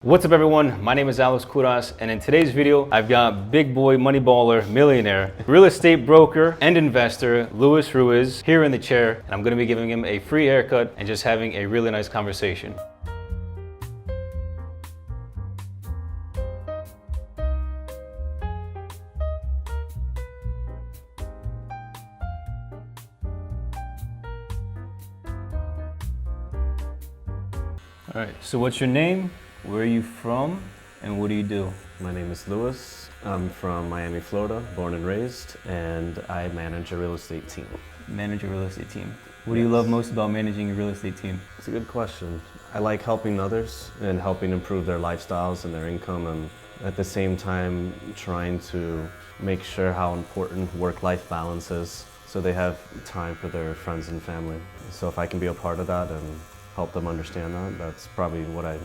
What's up everyone, my name is Alex Kouras, and in today's video, I've got big boy money baller, millionaire, real estate broker and investor, Luis Ruiz, here in the chair, and I'm gonna be giving him a free haircut and just having a really nice conversation. All right, so what's your name? Where are you from, and what do you do? My name is Luis. I'm from Miami, Florida, born and raised, and I manage a real estate team. Manage a real estate team. What do you love most about managing a real estate team? It's a good question. I like helping others and helping improve their lifestyles and their income, and at the same time trying to make sure how important work-life balance is so they have time for their friends and family. So if I can be a part of that and help them understand that, that's probably what I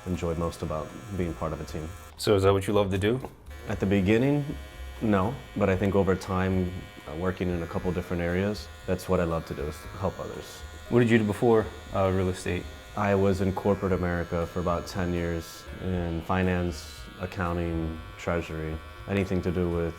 enjoy most about being part of a team. So is that what you love to do? At the beginning, no, but I think over time, working in a couple different areas, that's what I love to do, is help others. What did you do before real estate? I was in corporate America for about 10 years in finance, accounting, treasury, anything to do with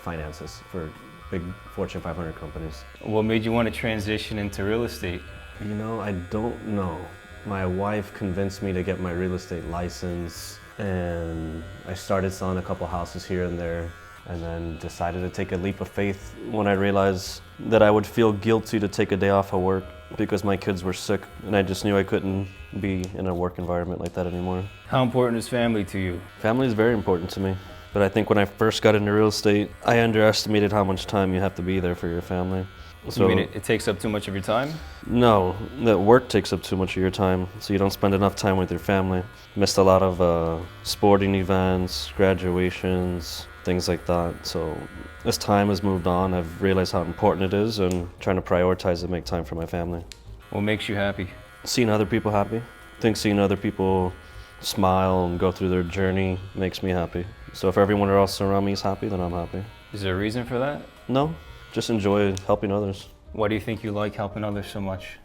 finances for big Fortune 500 companies. What made you want to transition into real estate? You know, I don't know. My wife convinced me to get my real estate license, and I started selling a couple houses here and there, and then decided to take a leap of faith when I realized that I would feel guilty to take a day off of work because my kids were sick, and I just knew I couldn't be in a work environment like that anymore. How important is family to you? Family is very important to me, but I think when I first got into real estate, I underestimated how much time you have to be there for your family. So, you mean it takes up too much of your time? No, that work takes up too much of your time, so you don't spend enough time with your family. Missed a lot of sporting events, graduations, things like that. So as time has moved on, I've realized how important it is and trying to prioritize and make time for my family. What makes you happy? Seeing other people happy. I think seeing other people smile and go through their journey makes me happy. So if everyone else around me is happy, then I'm happy. Is there a reason for that? No. Just enjoy helping others. Why do you think you like helping others so much?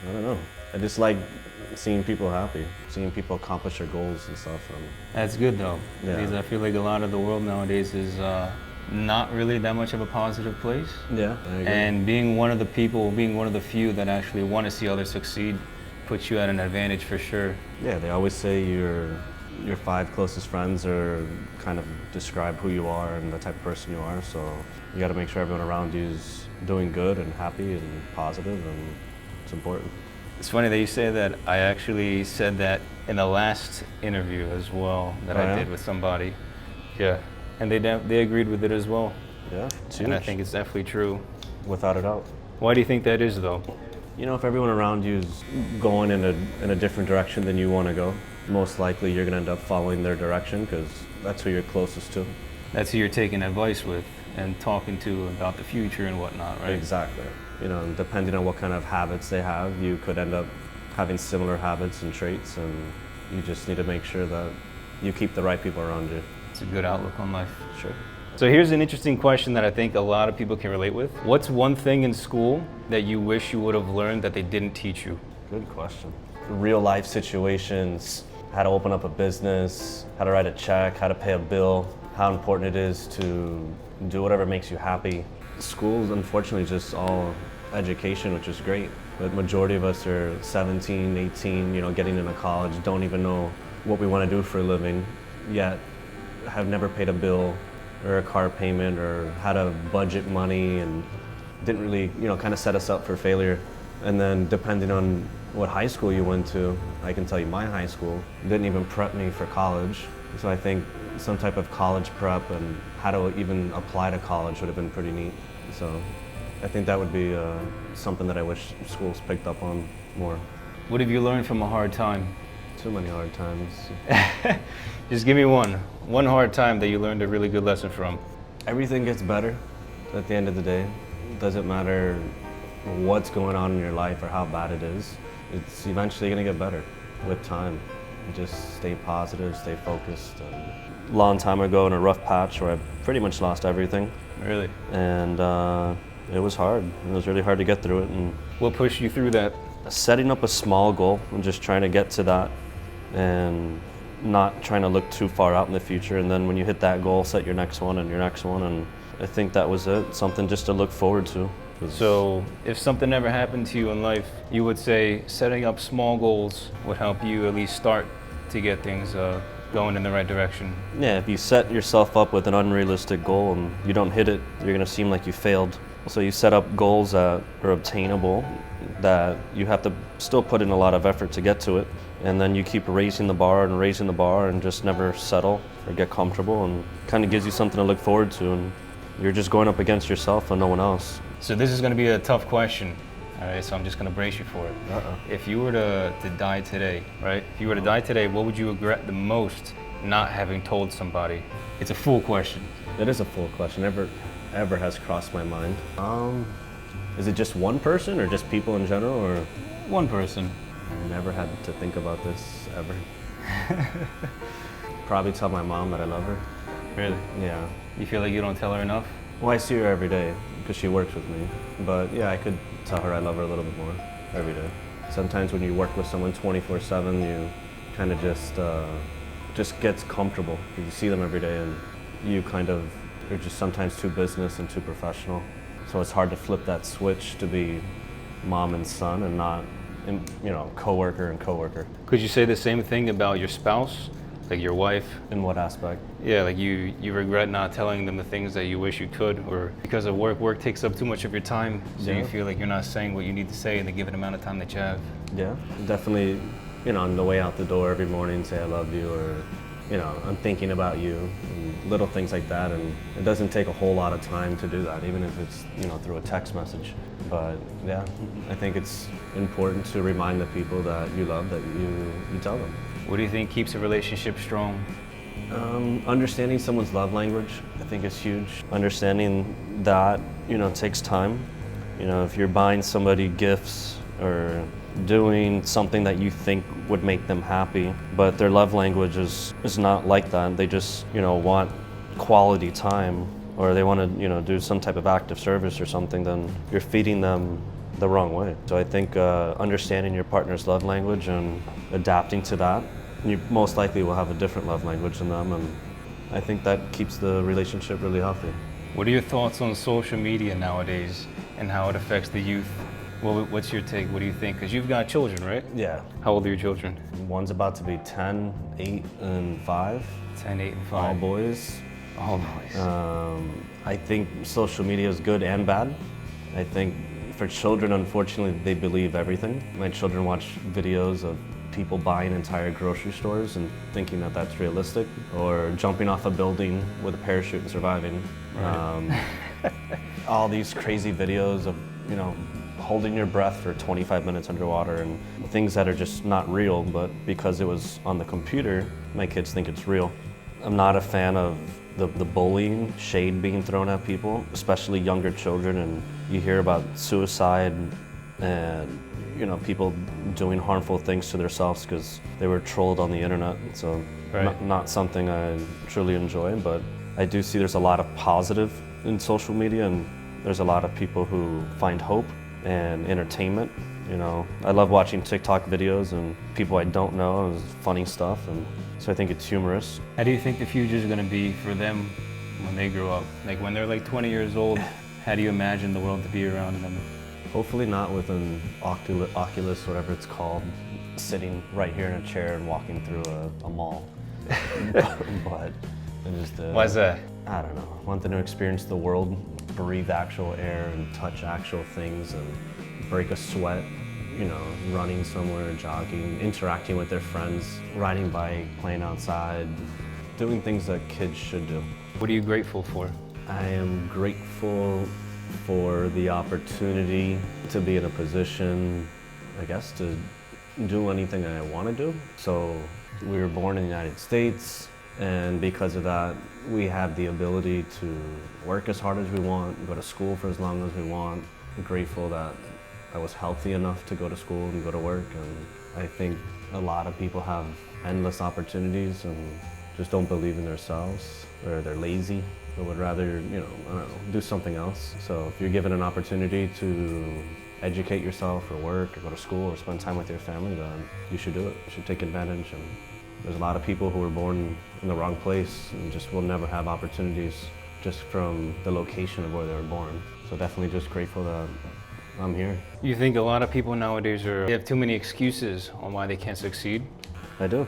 I don't know. I just like seeing people happy, seeing people accomplish their goals and stuff. That's good though, Yeah. because I feel like a lot of the world nowadays is not really that much of a positive place. Yeah, I agree. And being one of the people, being one of the few that actually want to see others succeed, puts you at an advantage for sure. Yeah, they always say your 5 closest friends are kind of describe who you are and the type of person you are. So you got to make sure everyone around you is doing good and happy and positive, and it's important. It's funny that you say that. I actually said that in the last interview as well that Oh, I yeah? did with somebody. Yeah, and they agreed with it as well. Yeah, it's And I huge. think it's definitely true. Without a doubt. Why do you think that is though? You know, if everyone around you is going in a different direction than you want to go, most likely you're going to end up following their direction because that's who you're closest to. That's who you're taking advice with and talking to about the future and whatnot, right? Exactly. You know, depending on what kind of habits they have, you could end up having similar habits and traits, and you just need to make sure that you keep the right people around you. It's a good outlook on life. Sure. So here's an interesting question that I think a lot of people can relate with. What's one thing in school that you wish you would have learned that they didn't teach you? Good question. Real life situations, how to open up a business, how to write a check, how to pay a bill, how important it is to do whatever makes you happy. School's unfortunately just all education, which is great, but majority of us are 17, 18, you know, getting into college, don't even know what we want to do for a living, yet have never paid a bill or a car payment or how to budget money, and didn't really, you know, kind of set us up for failure. And then depending on what high school you went to, I can tell you my high school didn't even prep me for college. So I think some type of college prep and how to even apply to college would have been pretty neat. So I think that would be something that I wish schools picked up on more. What have you learned from a hard time? Too many hard times. Just give me one hard time that you learned a really good lesson from. Everything gets better at the end of the day. It doesn't matter what's going on in your life or how bad it is. It's eventually gonna get better with time. Just stay positive, stay focused. Long time ago in a rough patch where I pretty much lost everything. Really? And it was hard. It was really hard to get through it. And What pushed you through that? setting up a small goal and just trying to get to that, and not trying to look too far out in the future. And then when you hit that goal, set your next one and your next one. And I think that was it, something just to look forward to. So if something ever happened to you in life, you would say setting up small goals would help you at least start to get things going in the right direction. Yeah, if you set yourself up with an unrealistic goal and you don't hit it, you're gonna seem like you failed. So you set up goals that are obtainable, that you have to still put in a lot of effort to get to it. And then you keep raising the bar and just never settle or get comfortable, and kind of gives you something to look forward to. And you're just going up against yourself and no one else. So this is going to be a tough question, all right? So I'm just going to brace you for it. If you were to die today, right? If you were to die today, what would you regret the most not having told somebody? It's a full question. It is a full question. Ever has crossed my mind. Is it just one person or just people in general, or? One person. I never had to think about this ever. Probably tell my mom that I love her. Really? Yeah. You feel like you don't tell her enough? Well, I see her every day because she works with me. But yeah, I could tell her I love her a little bit more every day. Sometimes when you work with someone 24/7, you kind of just gets comfortable because you see them every day, and you kind of are just sometimes too business and too professional. So it's hard to flip that switch to be mom and son and not, coworker and coworker. Could you say the same thing about your spouse? Like your wife? In what aspect? Yeah, like you regret not telling them the things that you wish you could, or because of work takes up too much of your time, so you feel like you're not saying what you need to say in the given amount of time that you have. Yeah, definitely, on the way out the door every morning, say I love you, or, I'm thinking about you, and little things like that. And it doesn't take a whole lot of time to do that, even if it's, through a text message. But yeah, I think it's important to remind the people that you love, that you tell them. What do you think keeps a relationship strong? Understanding someone's love language, I think, is huge. Understanding that, takes time. If you're buying somebody gifts or doing something that you think would make them happy, but their love language is not like that. They just, want quality time, or they want to, do some type of active service or something, then you're feeding them the wrong way. So I think understanding your partner's love language and adapting to that, you most likely will have a different love language than them, and I think that keeps the relationship really healthy. What are your thoughts on social media nowadays and how it affects the youth? What's your take? What do you think? Because you've got children, right? Yeah. How old are your children? One's about to be 10, 8, and 5. 10, 8, and 5. All boys. All boys. I think social media is good and bad. I think for children, unfortunately, they believe everything. My children watch videos of people buying entire grocery stores and thinking that that's realistic, or jumping off a building with a parachute and surviving. Right. All these crazy videos of, holding your breath for 25 minutes underwater, and things that are just not real, but because it was on the computer, my kids think it's real. I'm not a fan of the bullying, shade being thrown at people, especially younger children, and you hear about suicide and people doing harmful things to themselves because they were trolled on the internet. So not something I truly enjoy, but I do see there's a lot of positive in social media, and there's a lot of people who find hope and entertainment. I love watching TikTok videos and people I don't know, and funny stuff, and so I think it's humorous. How do you think the future is going to be for them when they grow up? Like when they're like 20 years old, how do you imagine the world to be around them? Hopefully not with an Oculus, whatever it's called, sitting right here in a chair and walking through a mall. But why is that? I don't know. Want them to experience the world, breathe actual air and touch actual things and break a sweat, running somewhere, jogging, interacting with their friends, riding a bike, playing outside, doing things that kids should do. What are you grateful for? I am grateful for the opportunity to be in a position, I guess, to do anything I want to do. So we were born in the United States, and because of that, we have the ability to work as hard as we want, go to school for as long as we want. I'm grateful that I was healthy enough to go to school and go to work, and I think a lot of people have endless opportunities and just don't believe in themselves, or they're lazy, or would rather, do something else. So if you're given an opportunity to educate yourself or work or go to school or spend time with your family, then you should do it. You should take advantage and There's a lot of people who were born in the wrong place and just will never have opportunities just from the location of where they were born. So definitely just grateful that I'm here. You think a lot of people nowadays they have too many excuses on why they can't succeed? I do.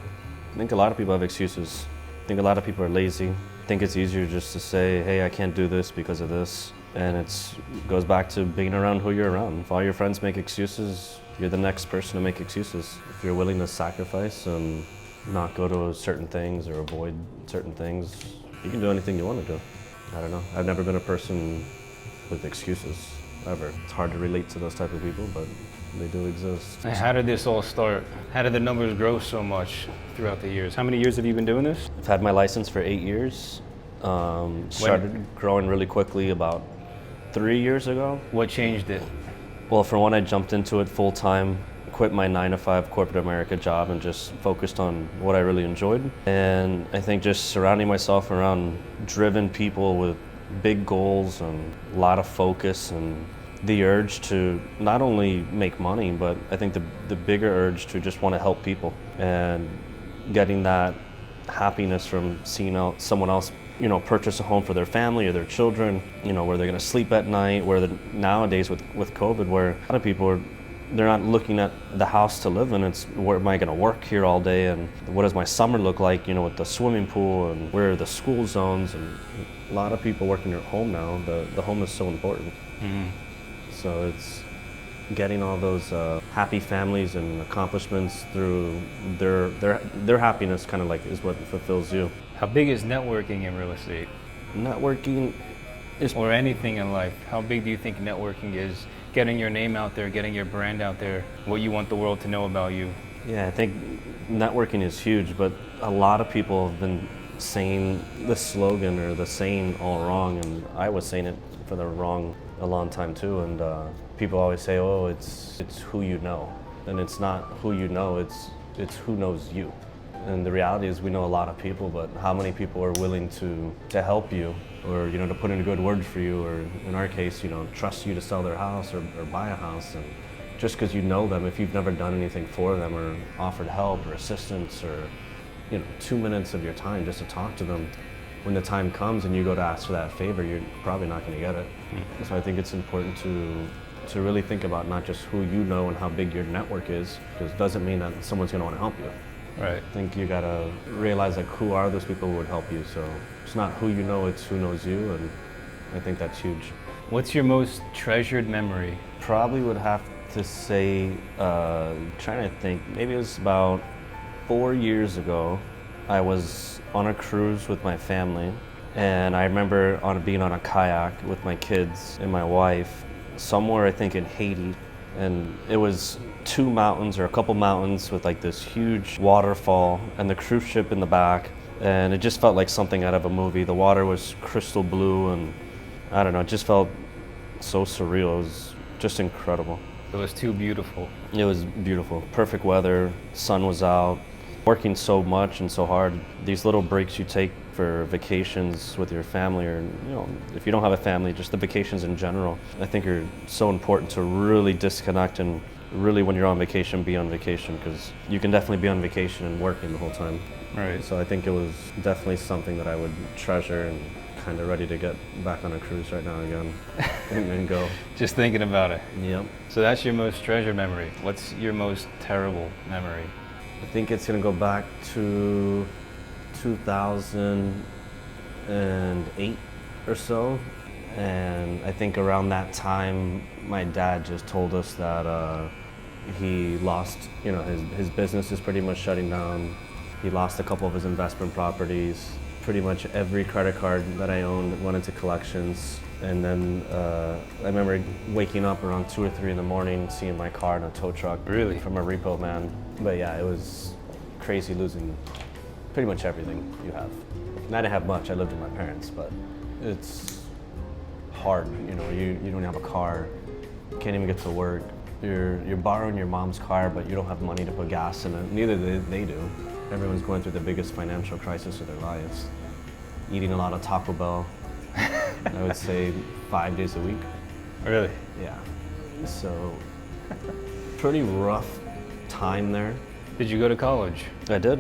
I think a lot of people have excuses. I think a lot of people are lazy. I think it's easier just to say, hey, I can't do this because of this. And it goes back to being around who you're around. If all your friends make excuses, you're the next person to make excuses. If you're willing to sacrifice and not go to certain things or avoid certain things, you can do anything you want to do. I don't know. I've never been a person with excuses, ever. It's hard to relate to those type of people, but they do exist. And how did this all start? How did the numbers grow so much throughout the years? How many years have you been doing this? I've had my license for 8 years. Started growing really quickly about 3 years ago. What changed it? Well, for one, I jumped into it full time, quit my 9-to-5 corporate America job and just focused on what I really enjoyed. And I think just surrounding myself around driven people with big goals and a lot of focus and the urge to not only make money, but I think the bigger urge to just want to help people and getting that happiness from seeing out someone else, you know, purchase a home for their family or their children, you know, where they're going to sleep at night, where nowadays with COVID, where a lot of people they're not looking at the house to live in, it's where am I going to work here all day and what does my summer look like, you know, with the swimming pool and where are the school zones, and a lot of people working at home now, the home is so important. Mm-hmm. So it's getting all those happy families and accomplishments through their happiness kind of like is what fulfills you. How big is networking in real estate? Networking is... Or anything in life. How big do you think networking is? Getting your name out there, getting your brand out there, what you want the world to know about you. Yeah, I think networking is huge, but a lot of people have been saying the slogan or the saying all wrong, and I was saying it for the wrong a long time too, and people always say, oh, it's who you know, and it's not who you know, it's who knows you. And the reality is we know a lot of people, but how many people are willing to help you, or, you know, to put in a good word for you, or in our case, you know, trust you to sell their house or buy a house. And just because you know them, if you've never done anything for them or offered help or assistance or, you know, 2 minutes of your time just to talk to them, when the time comes and you go to ask for that favor, you're probably not going to get it. Mm-hmm. So I think it's important to really think about not just who you know and how big your network is, because it doesn't mean that someone's going to want to help you. Right. I think you gotta realize, like, who are those people who would help you. So it's not who you know, it's who knows you, and I think that's huge. What's your most treasured memory? Probably would have to say, trying to think, maybe it was about 4 years ago. I was on a cruise with my family, and I remember being on a kayak with my kids and my wife, somewhere I think in Haiti. And it was 2 mountains or a couple mountains with like this huge waterfall and the cruise ship in the back, and it just felt like something out of a movie. The water was crystal blue, and I don't know, it just felt so surreal. It was just incredible. It was too beautiful. It was beautiful. Perfect weather, sun was out. Working so much and so hard, these little breaks you take for vacations with your family, or, you know, if you don't have a family, just the vacations in general, I think are so important to really disconnect and really, when you're on vacation, be on vacation, because you can definitely be on vacation and working the whole time. Right. So I think it was definitely something that I would treasure, and kind of ready to get back on a cruise right now again and go. Just thinking about it. Yep. So that's your most treasured memory. What's your most terrible memory? I think it's going to go back to 2008 or so, and I think around that time my dad just told us that he lost, you know, his business is pretty much shutting down. He lost a couple of his investment properties. Pretty much every credit card that I owned went into collections. And then I remember waking up around 2 or 3 in the morning, seeing my car in a tow truck. Really? From a repo man. But yeah, it was crazy losing pretty much everything you have. And I didn't have much, I lived with my parents, but it's hard, you know, you don't have a car, can't even get to work. You're borrowing your mom's car, but you don't have money to put gas in it. Neither they do. Everyone's going through the biggest financial crisis of their lives. Eating a lot of Taco Bell. I would say 5 days a week. Really? Yeah. So, pretty rough time there. Did you go to college? I did.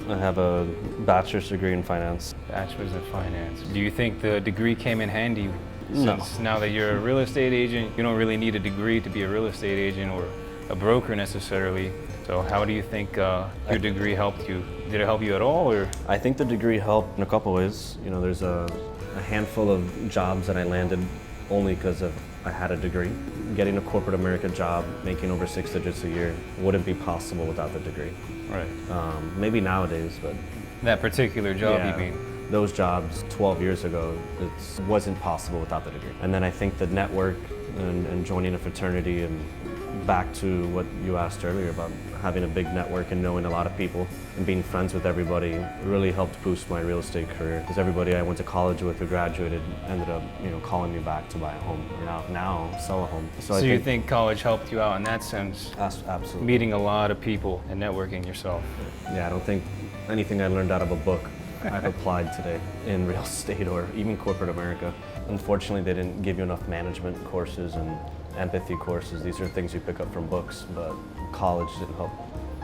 I have a bachelor's degree in finance. Bachelor's in finance. Do you think the degree came in handy? No. Since now that you're a real estate agent, you don't really need a degree to be a real estate agent or a broker necessarily. So how do you think your degree helped you? Did it help you at all, or? I think the degree helped in a couple ways. You know, there's a handful of jobs that I landed only because I had a degree. Getting a corporate America job, making over 6 digits a year, wouldn't be possible without the degree. Right. Maybe nowadays, but That particular job, yeah, you mean? those jobs 12 years ago, it wasn't possible without the degree. And then I think the network and joining a fraternity, and back to what you asked earlier about having a big network and knowing a lot of people and being friends with everybody really helped boost my real estate career, because everybody I went to college with who graduated ended up, calling me back to buy a home, or now sell a home. So you think college helped you out in that sense? Absolutely. Meeting a lot of people and networking yourself. Yeah, I don't think anything I learned out of a book I've applied today in real estate or even corporate America. Unfortunately, they didn't give you enough management courses and empathy courses. These are things you pick up from books, but college didn't help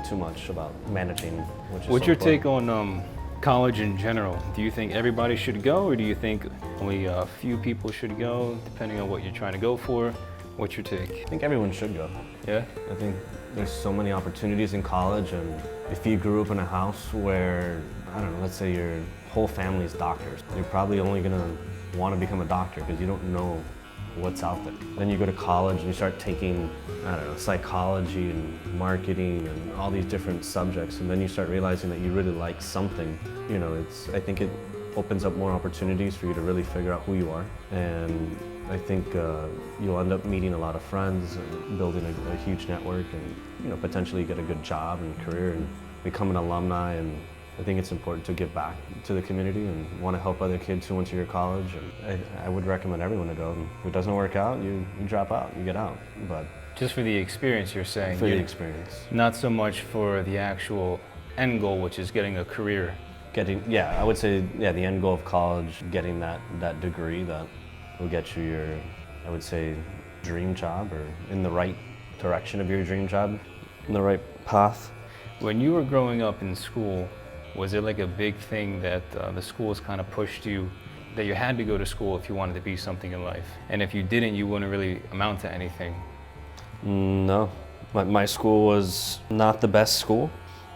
too much about managing, which is What's so your important. take on college in general? Do you think everybody should go, or do you think only a few people should go, depending on what you're trying to go for? What's your take? I think everyone should go. Yeah? I think there's so many opportunities in college, and if you grew up in a house where, I don't know, let's say your whole family's doctors, you're probably only gonna want to become a doctor because you don't know what's out there. Then you go to college and you start taking, I don't know, psychology and marketing and all these different subjects, and then you start realizing that you really like something. I think it opens up more opportunities for you to really figure out who you are, and I think you'll end up meeting a lot of friends and building a huge network, and potentially get a good job and career and become an alumni. And I think it's important to give back to the community and want to help other kids who went to your college. And I would recommend everyone to go. And if it doesn't work out, you drop out, you get out. But Just for the experience, you're saying? for the experience. Not so much for the actual end goal, which is getting a career. I would say, the end goal of college, getting that degree that will get you your, I would say, dream job, or in the right direction of your dream job, in the right path. When you were growing up in school, was it like a big thing that the schools kind of pushed you, that you had to go to school if you wanted to be something in life? And if you didn't, you wouldn't really amount to anything? No, my school was not the best school.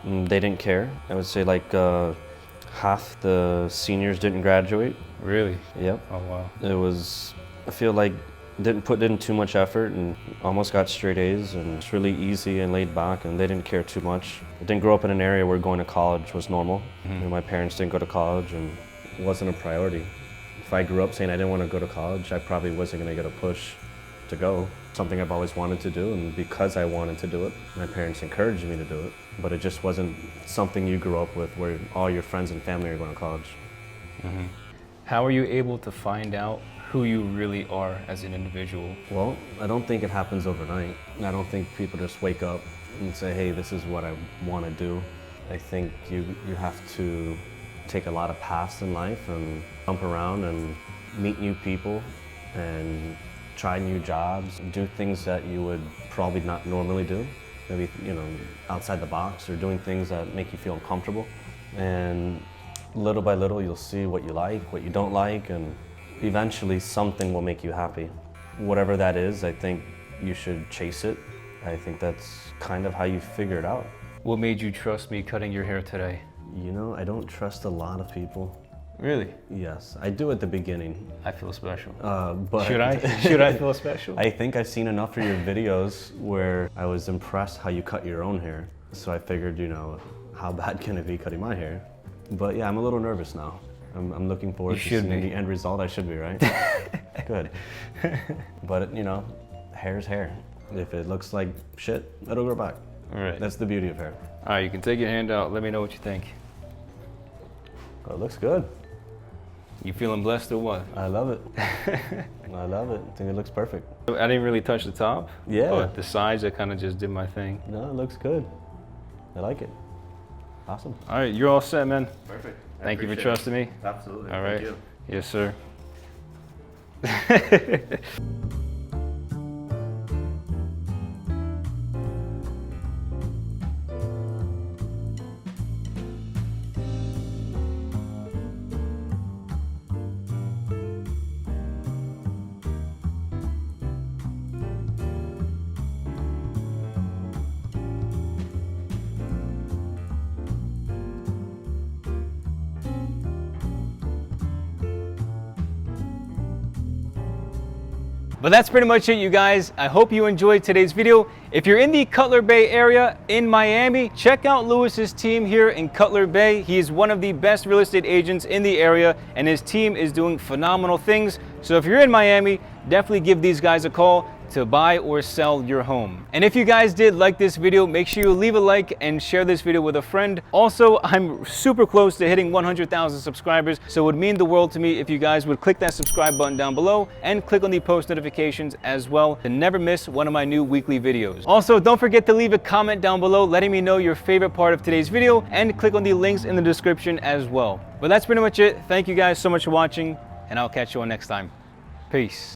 They didn't care. I would say like half the seniors didn't graduate. Really? Yep. Oh, wow. It was, I feel like, didn't put in too much effort and almost got straight A's, and it's really easy and laid back, and they didn't care too much. I didn't grow up in an area where going to college was normal. My parents didn't go to college, and it wasn't a priority. If I grew up saying I didn't want to go to college, I probably wasn't going to get a push to go. Something I've always wanted to do, and because I wanted to do it, my parents encouraged me to do it, but it just wasn't something you grew up with where all your friends and family are going to college. How are you able to find out who you really are as an individual? Well, I don't think it happens overnight. I don't think people just wake up and say, hey, this is what I want to do. I think you have to take a lot of paths in life and jump around and meet new people and try new jobs, do things that you would probably not normally do. Maybe, outside the box, or doing things that make you feel uncomfortable. And little by little, you'll see what you like, what you don't like, and eventually something will make you happy. Whatever that is, I think you should chase it. I think that's kind of how you figure it out. What made you trust me cutting your hair today? I don't trust a lot of people. Really? Yes, I do at the beginning. I feel special. But Should I? Should I feel special? I think I've seen enough of your videos where I was impressed how you cut your own hair. So I figured, how bad can it be cutting my hair? But yeah, I'm a little nervous now. I'm looking forward to seeing the end result. I should be, right? Good. But hair's hair. If it looks like shit, it'll grow back. All right. That's the beauty of hair. All right, you can take your hand out. Let me know what you think. Oh, it looks good. You feeling blessed or what? I love it. I love it. I think it looks perfect. I didn't really touch the top. Yeah. But the sides, I kind of just did my thing. No, it looks good. I like it. Awesome. All right, you're all set, man. Perfect. Thank you for trusting me. Absolutely. All right. Yes, sir. But that's pretty much it, you guys. I hope you enjoyed today's video. If you're in the Cutler Bay area in Miami, check out Lewis's team here in Cutler Bay. He is one of the best real estate agents in the area, and his team is doing phenomenal things. So if you're in Miami, definitely give these guys a call to buy or sell your home. And if you guys did like this video, make sure you leave a like and share this video with a friend. Also, I'm super close to hitting 100,000 subscribers, so it would mean the world to me if you guys would click that subscribe button down below and click on the post notifications as well to never miss one of my new weekly videos. Also, don't forget to leave a comment down below letting me know your favorite part of today's video, and click on the links in the description as well. But that's pretty much it. Thank you guys so much for watching, and I'll catch you on next time. Peace.